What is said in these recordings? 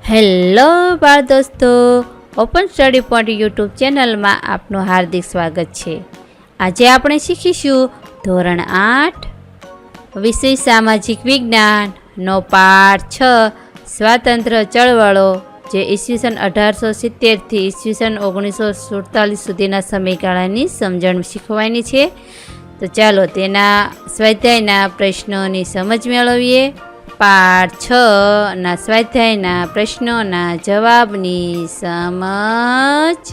Hello બાળ દોસ્તો, open study point YouTube ચેનલમાં આપનું હાર્દિક સ્વાગત છે. આજે આપણે શીખીશું ધોરણ 8 વિષય સામાજિક વિજ્ઞાનનો પાઠ 6 સ્વાતંત્ર્ય ચળવળો, જે ઈસવીસન 1870થી ઈસવીસન 1947 સુધીના સમયગાળાની સમજણ શીખવાની છે. તો ચાલો તેના સ્વાધ્યાયના પ્રશ્નોની સમજ મેળવીએ. પાઠ 6 ના સ્વાધ્યાયના પ્રશ્નોના જવાબની સમજ.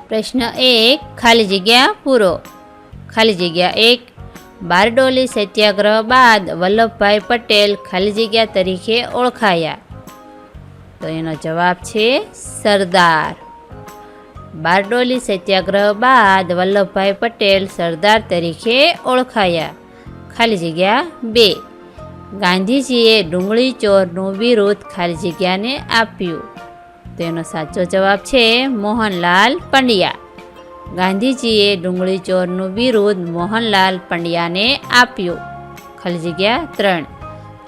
પ્રશ્ન 1, ખાલી જગ્યા પૂરો. ખાલી જગ્યા 1, બારડોલી સત્યાગ્રહ બાદ વલ્લભભાઈ પટેલ ખાલી જગ્યા તરીકે ઓળખાયા. તો એનો જવાબ છે સરદાર. બારડોલી સત્યાગ્રહ બાદ વલ્લભભાઈ પટેલ સરદાર તરીકે ઓળખાયા. ખાલી જગ્યા 2, ગાંધીજીએ ડુંગળી ચોરનું વિરુદ્ધ ખાલી જગ્યાને આપ્યું. તેનો સાચો જવાબ છે મોહનલાલ પંડ્યા. ગાંધીજીએ ડુંગળી ચોરનું વિરુદ્ધ મોહનલાલ પંડ્યાને આપ્યું. ખાલી જગ્યા 3,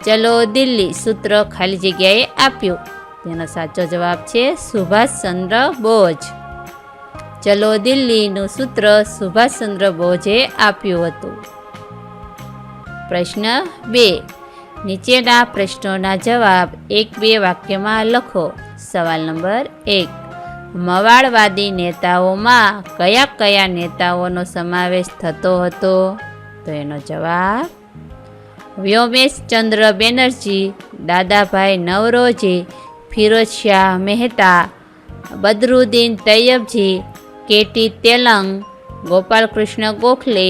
ચલો દિલ્હી સૂત્ર ખાલી જગ્યાએ આપ્યું. તેનો સાચો જવાબ છે સુભાષચંદ્ર બોઝ. ચલો દિલ્હીનું સૂત્ર સુભાષચંદ્ર બોઝે આપ્યું હતું. પ્રશ્ન 2, નીચેના પ્રશ્નોના જવાબ 1-2 વાક્યમાં લખો. સવાલ નંબર 1, મવાળવાદી નેતાઓમાં કયા કયા નેતાઓનો સમાવેશ થતો હતો? તો એનો જવાબ વ્યોમેશચંદ્ર બેનર્જી, દાદાભાઈ નવરોજી, ફિરોઝશાહ મહેતા, બદરુદ્દીન તૈયબજી, કેટી તેલંગ, ગોપાલકૃષ્ણ ગોખલે,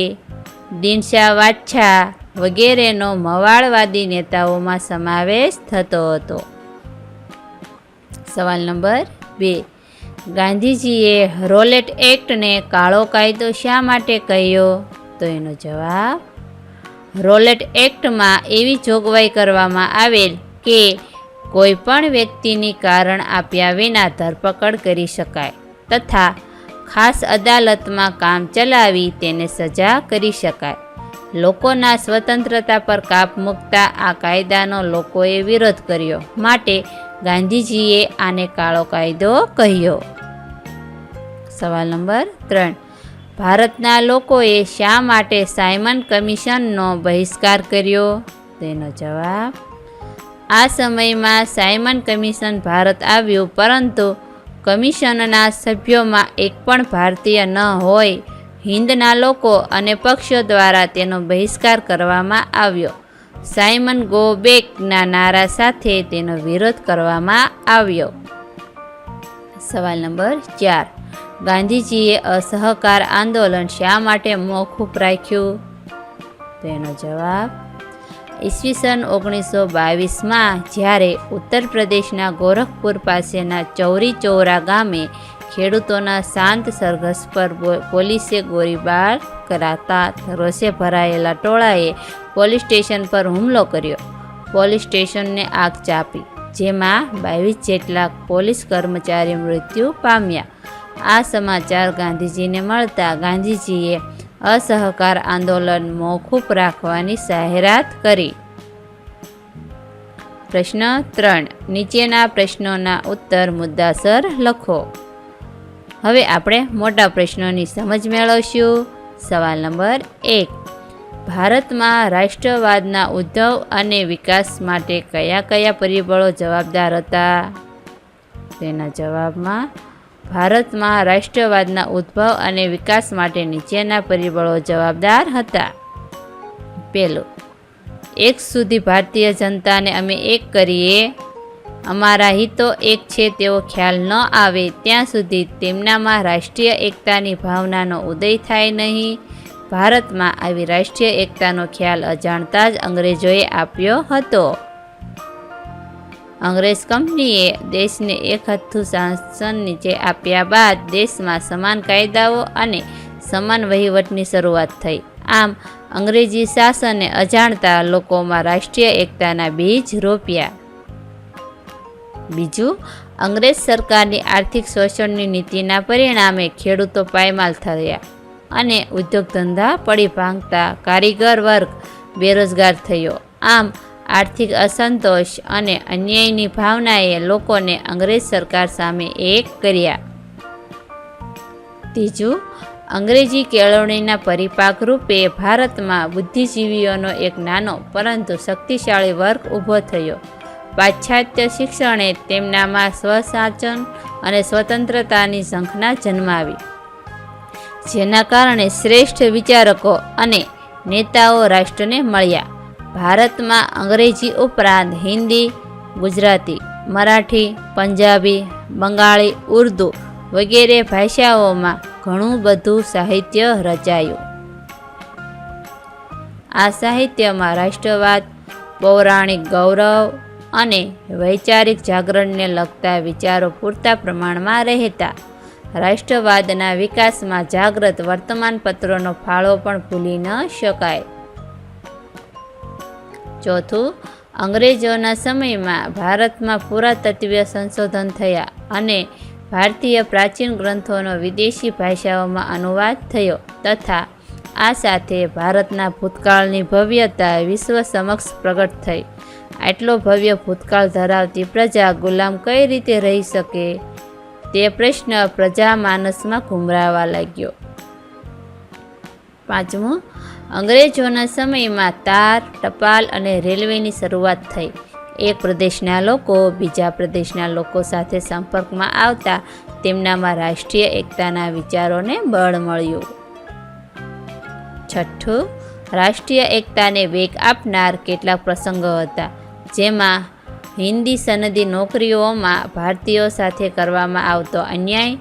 દિનશા વાચ્છા વગેરેનો મવાળવાદી નેતાઓમાં સમાવેશ થતો હતો. સવાલ નંબર 2, ગાંધીજીએ રોલેટ એક્ટને કાળો કાયદો શા માટે કહ્યો? તો એનો જવાબ રોલેટ એક્ટમાં એવી જોગવાઈ કરવામાં આવેલ કે કોઈ પણ વ્યક્તિની કારણ આપ્યા વિના ધરપકડ કરી શકાય તથા ખાસ અદાલતમાં કામ ચલાવી તેને સજા કરી શકાય. લોકોના સ્વતંત્રતા પર કાપ મૂકતા આ કાયદાનો લોકોએ વિરોધ કર્યો, માટે ગાંધીજીએ આને કાળો કાયદો કહ્યો. સવાલ નંબર 3, ભારતના લોકોએ શા માટે સાયમન કમિશનનો બહિષ્કાર કર્યો? તેનો જવાબ આ સમયમાં સાયમન કમિશન ભારત આવ્યું, પરંતુ કમિશનના સભ્યોમાં એક પણ ભારતીય ન હોય. હિંદના લોકો અને પક્ષો દ્વારા તેનો બહિષ્કાર કરવામાં આવ્યો. સાયમન ગો બેકના નારા સાથે તેનો વિરોધ કરવામાં આવ્યો. સવાલ નંબર 4, ગાંધીજીએ અસહકાર આંદોલન શા માટે મોકૂફ રાખ્યું? તેનો જવાબ ઈસવીસન 1922માં જ્યારે ઉત્તર પ્રદેશના ગોરખપુર પાસેના ચૌરી ચૌરા ગામે ખેડૂતોના શાંત સરઘસ પર પોલીસે ગોળીબાર કરાતા રોષે ભરાયેલા ટોળાએ પોલીસ સ્ટેશન પર હુમલો કર્યો. પોલીસ સ્ટેશનને આગ ચાંપી, જેમાં 22 જેટલા પોલીસ કર્મચારી મૃત્યુ પામ્યા. આ સમાચાર ગાંધીજીને મળતા ગાંધીજીએ અસહકાર આંદોલન મોકૂફ રાખવાની જાહેરાત કરી. પ્રશ્ન 3, નીચેના પ્રશ્નોના ઉત્તર મુદ્દાસર લખો. હવે આપણે મોટા પ્રશ્નોની સમજ મેળવશું. સવાલ નંબર 1, ભારતમાં રાષ્ટ્રવાદના ઉદ્ભવ અને વિકાસ માટે કયા કયા પરિબળો જવાબદાર હતા? તેના જવાબમાં ભારતમાં રાષ્ટ્રવાદના ઉદ્ભવ અને વિકાસ માટે નીચેના પરિબળો જવાબદાર હતા. પહેલું, એક સુધી ભારતીય જનતાને અમે એક કરીએ. અમારા હિતો એક છે તેવો ખ્યાલ ન આવે ત્યાં સુધી તેમનામાં રાષ્ટ્રીય એકતાની ભાવનાનો ઉદય થાય નહીં. ભારતમાં આવી રાષ્ટ્રીય એકતાનો ખ્યાલ અજાણતા જ અંગ્રેજોએ આપ્યો હતો. અંગ્રેજ કંપનીએ દેશને એક હથ્થું શાસન નીચે આપ્યા બાદ દેશમાં સમાન કાયદાઓ અને સમાન વહીવટની શરૂઆત થઈ. આમ અંગ્રેજી શાસને અજાણતા લોકોમાં રાષ્ટ્રીય એકતાના બીજ રોપ્યા. બીજું, અંગ્રેજ સરકારની આર્થિક શોષણની નીતિના પરિણામે ખેડૂતો પાયમાલ થયા. અને ઉદ્યોગ ધંધા પડી ભાંગતા કારીગર વર્ગ બેરોજગાર થયો. આમ આર્થિક અસંતોષ અને અન્યાયની ભાવનાએ લોકોને અંગ્રેજ સરકાર સામે એક કર્યા. ત્રીજું, અંગ્રેજી કેળવણીના પરિપાક રૂપે ભારતમાં બુદ્ધિજીવીઓનો એક નાનો પરંતુ શક્તિશાળી વર્ગ ઊભો થયો. પાશ્ચાત્ય શિક્ષણે તેમનામાં સ્વશાસન અને સ્વતંત્રતાની ઝંખના જન્માવી, જેના કારણે શ્રેષ્ઠ વિચારકો અને નેતાઓ રાષ્ટ્રને મળ્યા. ભારતમાં અંગ્રેજી ઉપરાંત હિન્દી, ગુજરાતી, મરાઠી, પંજાબી, બંગાળી, ઉર્દૂ વગેરે ભાષાઓમાં ઘણું બધું સાહિત્ય રચાયું. આ સાહિત્યમાં રાષ્ટ્રવાદ, પૌરાણિક ગૌરવ અને વૈચારિક જાગરણને લગતા વિચારો પૂરતા પ્રમાણમાં રહેતા. રાષ્ટ્રવાદના વિકાસમાં જાગૃત વર્તમાનપત્રોનો ફાળો પણ ભૂલી ન શકાય. ચોથું, અંગ્રેજોના સમયમાં ભારતમાં પુરાતત્વીય સંશોધન થયા અને ભારતીય પ્રાચીન ગ્રંથોનો વિદેશી ભાષાઓમાં અનુવાદ થયો તથા આ સાથે ભારતના ભૂતકાળની ભવ્યતા વિશ્વ સમક્ષ પ્રગટ થઈ. આટલો ભવ્ય ભૂતકાળ ધરાવતી પ્રજા ગુલામ કઈ રીતે રહી શકે તે પ્રશ્ન પ્રજામાનસમાં ઘુમરાવા લાગ્યો. પાંચમું, અંગ્રેજોના સમયમાં તાર, ટપાલ અને રેલવેની શરૂઆત થઈ. એક પ્રદેશના લોકો બીજા પ્રદેશના લોકો સાથે સંપર્કમાં આવતા તેમનામાં રાષ્ટ્રીય એકતાના વિચારોને બળ મળ્યું. છઠ્ઠું, રાષ્ટ્રીય એકતાને વેગ આપનાર કેટલાક પ્રસંગો હતા, જેમાં હિન્દી સનદી નોકરીઓમાં ભારતીયો સાથે કરવામાં આવતો અન્યાય,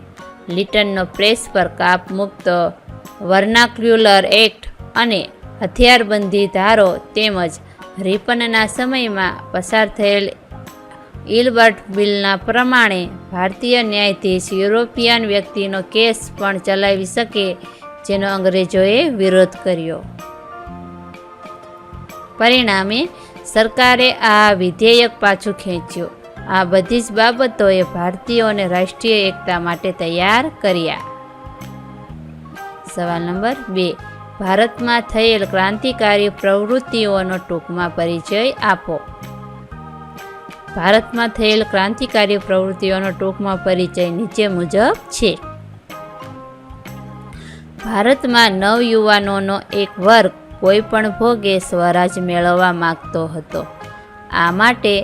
લિટનનો પ્રેસ પર કાપ મુક્ત વર્નાક્યુલર એક્ટ અને હથિયારબંધી ધારો તેમજ રિપનના સમયમાં પસાર થયેલ ઇલબર્ટ બિલના પ્રમાણે ભારતીય ન્યાયાધીશ યુરોપિયન વ્યક્તિનો કેસ પણ ચલાવી શકે, જેનો અંગ્રેજોએ વિરોધ કર્યો. પરિણામે સરકારે આ વિધેયક પાછું ખેંચ્યું. આ બધી જ બાબતોએ ભારતીયોને રાષ્ટ્રીય એકતા માટે તૈયાર કર્યા. સવાલ નંબર 2, ભારતમાં થયેલ ક્રાંતિકારી પ્રવૃત્તિઓનો ટૂંકમાં પરિચય આપો. ભારતમાં થયેલ ક્રાંતિકારી પ્રવૃત્તિઓનો ટૂંકમાં પરિચય નીચે મુજબ છે. ભારતમાં નવયુવાનોનો એક વર્ગ કોઈ પણ ભોગે સ્વરાજ મેળવવા માગતો હતો. આ માટે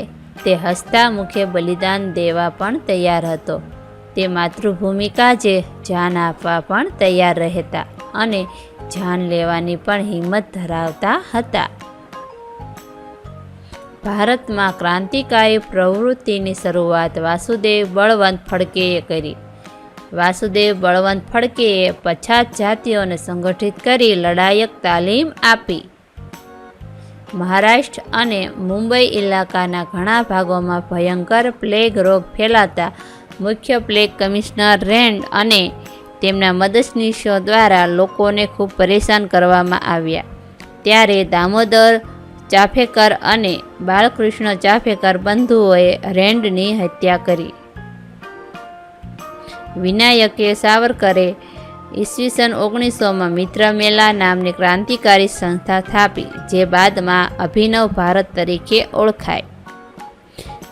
તે હસતા મુખે બલિદાન દેવા પણ તૈયાર હતો. તે માતૃભૂમિ કાજે જાન આપવા પણ તૈયાર રહેતા અને જાન લેવાની પણ હિંમત ધરાવતા હતા. ભારતમાં ક્રાંતિકારી પ્રવૃત્તિની શરૂઆત વાસુદેવ બળવંત ફડકેએ કરી. વાસુદેવ બળવંત ફડકેએ પછાત જાતિઓને સંગઠિત કરી લડાયક તાલીમ આપી. મહારાષ્ટ્ર અને મુંબઈ ઇલાકાના ઘણા ભાગોમાં ભયંકર પ્લેગ રોગ ફેલાતા મુખ્ય પ્લેગ કમિશનર રેન્ડ અને તેમના મદદનીશો દ્વારા લોકોને ખૂબ પરેશાન કરવામાં આવ્યા. ત્યારે દામોદર ચાફેકર અને બાલકૃષ્ણ ચાફેકર બંધુઓએ રેન્ડની હત્યા કરી. વિનાયકે સાવરકરે ઈસવીસન 1900માં મિત્ર મેલા નામની ક્રાંતિકારી સંસ્થા સ્થાપી, જે બાદમાં અભિનવ ભારત તરીકે ઓળખાય.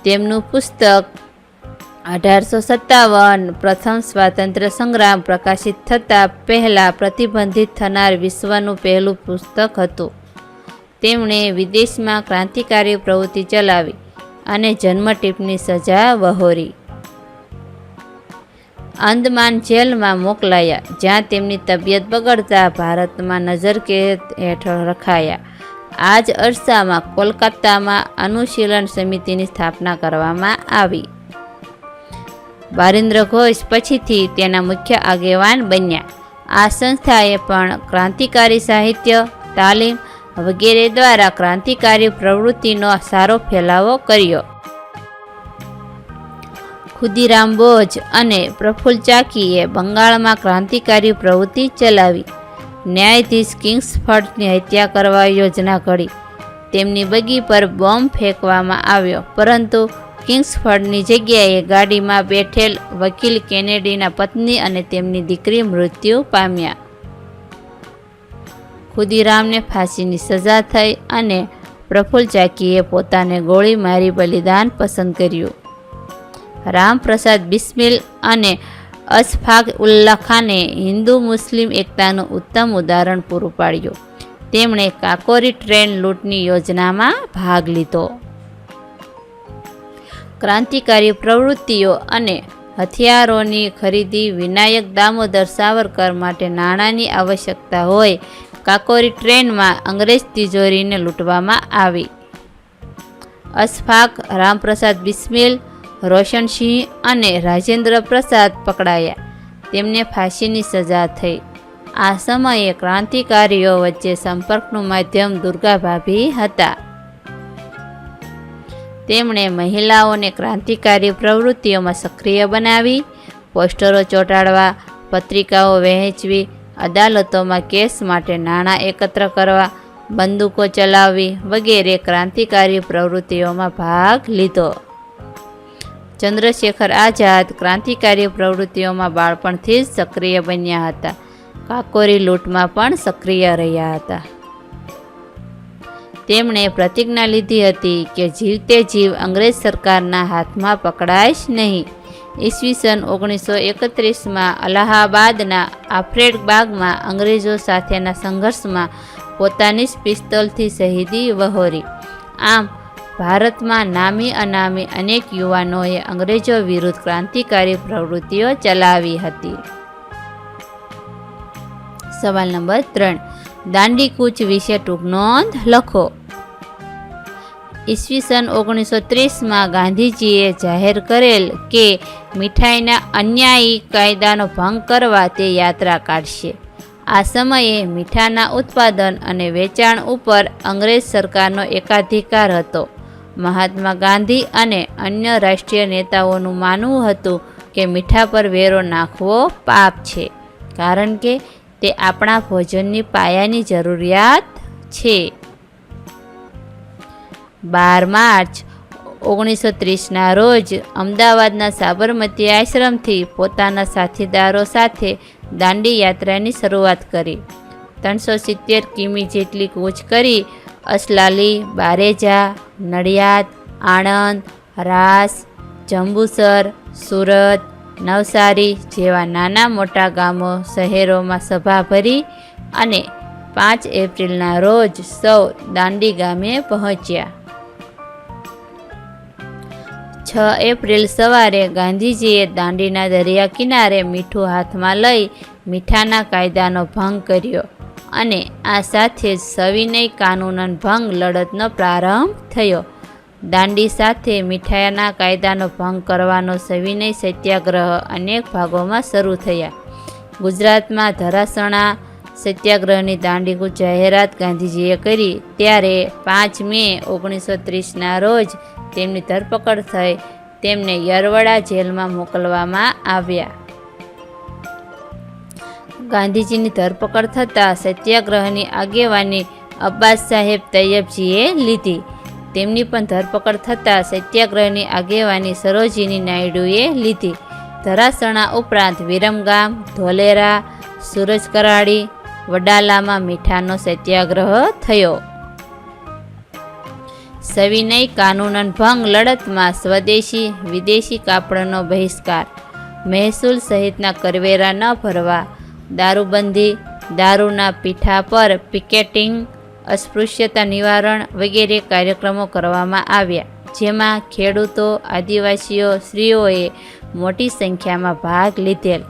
તેમનું પુસ્તક 1857 પ્રથમ સ્વાતંત્ર્ય સંગ્રામ પ્રકાશિત થતાં પહેલાં પ્રતિબંધિત થનાર વિશ્વનું પહેલું પુસ્તક હતું. તેમણે વિદેશમાં ક્રાંતિકારી પ્રવૃત્તિ ચલાવી અને જન્મટીપની સજા વહોરી. અંદમાન જેલમાં મોકલાયા, જ્યાં તેમની તબિયત બગડતા ભારતમાં નજરકેદ હેઠળ રખાયા. આ જ અરસામાં કોલકાતામાં અનુશીલન સમિતિની સ્થાપના કરવામાં આવી. બારિન્દ્ર ઘોષ પછીથી તેના મુખ્ય આગેવાન બન્યા. આ સંસ્થાએ પણ ક્રાંતિકારી સાહિત્ય, તાલીમ વગેરે દ્વારા ક્રાંતિકારી પ્રવૃત્તિનો સારો ફેલાવો કર્યો. ખુદીરામ બોઝ અને પ્રફુલ્લ ચાકીએ બંગાળમાં ક્રાંતિકારી પ્રવૃત્તિ ચલાવી. ન્યાયાધીશ કિંગ્સફર્ડની હત્યા કરવા યોજના ઘડી. તેમની બગી પર બોમ્બ ફેંકવામાં આવ્યો, પરંતુ કિંગ્સફર્ડની જગ્યાએ ગાડીમાં બેઠેલ વકીલ કેનેડીના પત્ની અને તેમની દીકરી મૃત્યુ પામ્યા. ખુદીરામને ફાંસીની સજા થઈ અને પ્રફુલ્લ ચાકીએ પોતાને ગોળી મારી બલિદાન પસંદ કર્યું. રામપ્રસાદ બિસ્મિલ અને અશફાક ઉલ્લા ખાને હિન્દુ મુસ્લિમ એકતાનું ઉત્તમ ઉદાહરણ પૂરું પાડ્યું. તેમણે કાકોરી ટ્રેન લૂંટની યોજનામાં ભાગ લીધો. ક્રાંતિકારી પ્રવૃત્તિઓ અને હથિયારોની ખરીદી વિનાયક દામોદર સાવરકર માટે નાણાંની આવશ્યકતા હોય કાકોરી ટ્રેનમાં અંગ્રેજ તિજોરીને લૂંટવામાં આવી. અશફાક, રામપ્રસાદ બિસ્મિલ, રોશનસિંહ અને રાજેન્દ્ર પ્રસાદ પકડાયા. તેમને ફાંસીની સજા થઈ. આ સમયે ક્રાંતિકારીઓ વચ્ચે સંપર્કનું માધ્યમ દુર્ગા ભાભી હતા. તેમણે મહિલાઓને ક્રાંતિકારી પ્રવૃત્તિઓમાં સક્રિય બનાવી. પોસ્ટરો ચોંટાડવા, પત્રિકાઓ વહેંચવી, અદાલતોમાં કેસ માટે નાણાં એકત્ર કરવા, બંદૂકો ચલાવવી વગેરે ક્રાંતિકારી પ્રવૃત્તિઓમાં ભાગ લીધો. ચંદ્રશેખર આઝાદ ક્રાંતિકારી પ્રવૃત્તિઓમાં બાળપણથી જ સક્રિય બન્યા હતા. કાકોરી લૂંટમાં પણ સક્રિય રહ્યા હતા. તેમણે પ્રતિજ્ઞા લીધી હતી કે જીવતે જીવ અંગ્રેજ સરકારના હાથમાં પકડાઈશ નહીં. ઈસવીસન 1931માં અલ્હાબાદના આફ્રેડ બાગમાં અંગ્રેજો સાથેના સંઘર્ષમાં પોતાની જ પિસ્તોલથી શહીદી વહોરી. આમ ભારતમાં નામી અનામી અનેક યુવાનોએ અંગ્રેજો વિરુદ્ધ ક્રાંતિકારી પ્રવૃત્તિઓ ચલાવી હતી. સવાલ નંબર 3. દાંડી કૂચ વિશે ટૂંક નોંધ લખો. ઈસવીસન 1930માં ગાંધીજીએ જાહેર કરેલ કે મીઠાઈના અન્યાયી કાયદાનો ભંગ કરવા તે યાત્રા કાઢશે. આ સમયે મીઠાના ઉત્પાદન અને વેચાણ ઉપર અંગ્રેજ સરકારનો એકાધિકાર હતો. મહાત્મા ગાંધી અને અન્ય રાષ્ટ્રીય નેતાઓનું માનવું હતું કે મીઠા પર વેરો નાખવો પાપ છે, કારણ કે તે આપણા ભોજનની પાયાની જરૂરિયાત છે. 12 માર્ચ 1930ના રોજ અમદાવાદના સાબરમતી આશ્રમથી પોતાના સાથીદારો સાથે દાંડી યાત્રાની શરૂઆત કરી. 370 કિમી જેટલી કૂચ કરી અસલાલી, બારેજા, નડિયાદ, આણંદ, રાસ, જંબુસર, સુરત, નવસારી જેવા નાના મોટા ગામો શહેરોમાં સભા ભરી અને 5 એપ્રિલના રોજ સૌ દાંડી ગામે પહોંચ્યા. 6 એપ્રિલ સવારે ગાંધીજીએ દાંડીના દરિયા કિનારે મીઠું હાથમાં લઈ મીઠાના કાયદાનો ભંગ કર્યો અને આ સાથે જ સવિનય કાનૂનન ભંગ લડતનો પ્રારંભ થયો. દાંડી સાથે મીઠાઈના કાયદાનો ભંગ કરવાનો સવિનય સત્યાગ્રહ અનેક ભાગોમાં શરૂ થયા. ગુજરાતમાં ધરાસણા સત્યાગ્રહની દાંડીકૂચ જાહેરાત ગાંધીજીએ કરી ત્યારે 5 મે 1930ના રોજ તેમની ધરપકડ થઈ. તેમને યરવડા જેલમાં મોકલવામાં આવ્યા. ગાંધીજીની ધરપકડ થતાં સત્યાગ્રહની આગેવાની અબ્બાસ સાહેબ તૈયબજીએ લીધી. તેમની પણ ધરપકડ થતાં સત્યાગ્રહની આગેવાની સરોજિની નાયડુએ લીધી. ધરાસણા ઉપરાંત વિરમગામ, ધોલેરા, સુરજકરાળી, વડાલામાં મીઠાનો સત્યાગ્રહ થયો. સવિનય કાનૂનન ભંગ લડતમાં સ્વદેશી વિદેશી કાપડનો બહિષ્કાર, મહેસૂલ સહિતના કરવેરા ન ભરવા, દારૂબંધી, દારૂના પીઠા પર પિકેટિંગ, અસ્પૃશ્યતા નિવારણ વગેરે કાર્યક્રમો કરવામાં આવ્યા, જેમાં ખેડૂતો, આદિવાસીઓ, સ્ત્રીઓએ મોટી સંખ્યામાં ભાગ લીધેલ.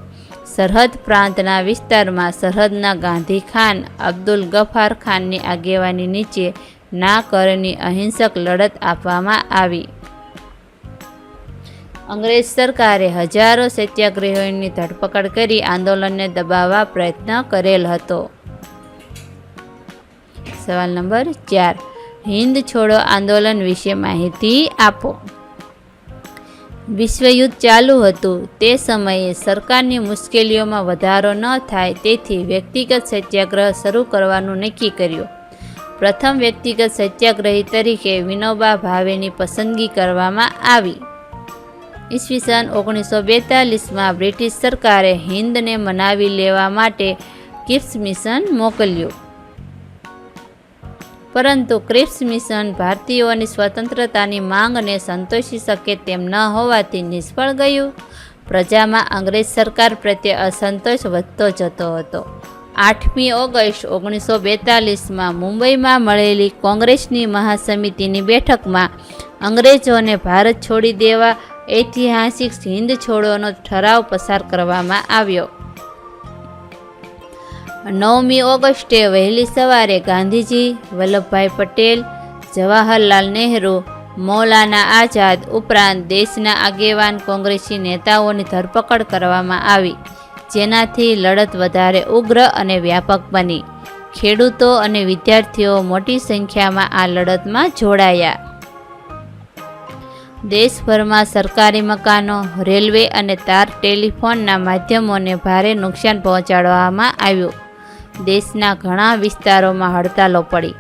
સરહદ પ્રાંતના વિસ્તારમાં સરહદના ગાંધી ખાન અબ્દુલ ગફાર ખાનની આગેવાની નીચે ના કરની અહિંસક લડત આપવામાં આવી. અંગ્રેજ સરકારે હજારો સત્યાગ્રહીઓની ધરપકડ કરી આંદોલનને દબાવવા પ્રયત્ન કરેલ હતો. સવાલ નંબર 4. હિન્દ છોડો આંદોલન વિશે માહિતી આપો. વિશ્વયુદ્ધ ચાલુ હતું તે સમયે સરકારની મુશ્કેલીઓમાં વધારો ન થાય તેથી વ્યક્તિગત સત્યાગ્રહ શરૂ કરવાનું નક્કી કર્યું. પ્રથમ વ્યક્તિગત સત્યાગ્રહી તરીકે વિનોબા ભાવેની પસંદગી કરવામાં આવી. ઈસવીસન 1942માં બ્રિટિશ સરકારે હિન્દને મનાવી લેવા માટે કિપ્સ મિશન મોકલ્યું. પરંતુ ક્રિપ્સ મિશન ભારતીયોની સ્વતંત્રતાની માંગને સંતોષી શકે તેમ ન હોવાથી નિષ્ફળ ગયું. પ્રજામાં અંગ્રેજ સરકાર પ્રત્યે અસંતોષ વધતો જતો હતો. 8મી ઓગસ્ટ 1942માં મુંબઈમાં મળેલી કોંગ્રેસની મહાસમિતિની બેઠકમાં અંગ્રેજોને ભારત છોડી દેવા ઐતિહાસિક હિંદ છોડોનો ઠરાવ પસાર કરવામાં આવ્યો. 9મી ઓગસ્ટે વહેલી સવારે ગાંધીજી, વલ્લભભાઈ પટેલ, જવાહરલાલ નહેરુ, મૌલાના આઝાદ ઉપરાંત દેશના આગેવાન કોંગ્રેસી નેતાઓની ધરપકડ કરવામાં આવી, જેનાથી લડત વધારે ઉગ્ર અને વ્યાપક બની. ખેડૂતો અને વિદ્યાર્થીઓ મોટી સંખ્યામાં આ લડતમાં જોડાયા. દેશભરમાં સરકારી મકાનો, રેલવે અને તાર ટેલિફોનના માધ્યમોને ભારે નુકસાન પહોંચાડવામાં આવ્યું. દેશના ઘણા વિસ્તારોમાં હડતાલો પડી.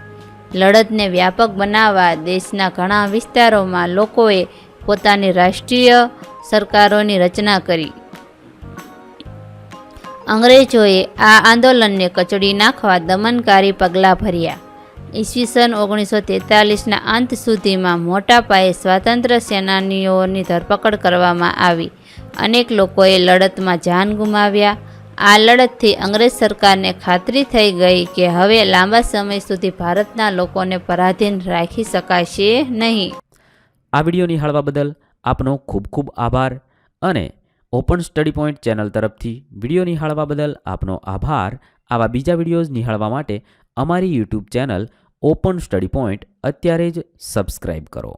લડતને વ્યાપક બનાવવા દેશના ઘણા વિસ્તારોમાં લોકોએ પોતાની રાષ્ટ્રીય સરકારોની રચના કરી. અંગ્રેજોએ આ આંદોલનને કચડી નાખવા દમનકારી પગલાં ભર્યા. ઈસવીસન 1943ના અંત સુધીમાં મોટા પાયે સ્વાતંત્ર્ય સેનાનીઓની ધરપકડ કરવામાં આવી. અનેક લોકોએ લડતમાં જાન ગુમાવ્યા. આ લડતથી અંગ્રેજ સરકારને ખાતરી થઈ ગઈ કે હવે લાંબા સમય સુધી ભારતના લોકોને પરાધીન રાખી શકાશે નહીં. આ વિડીયો નિહાળવા બદલ આપનો ખૂબ ખૂબ આભાર અને ઓપન સ્ટડી પોઈન્ટ ચેનલ તરફથી વિડીયો નિહાળવા બદલ આપનો આભાર. આવા બીજા વિડીયોઝ નિહાળવા માટે અમારી YouTube channel open study point અત્યારે જ સબસ્ક્રાઈબ કરો.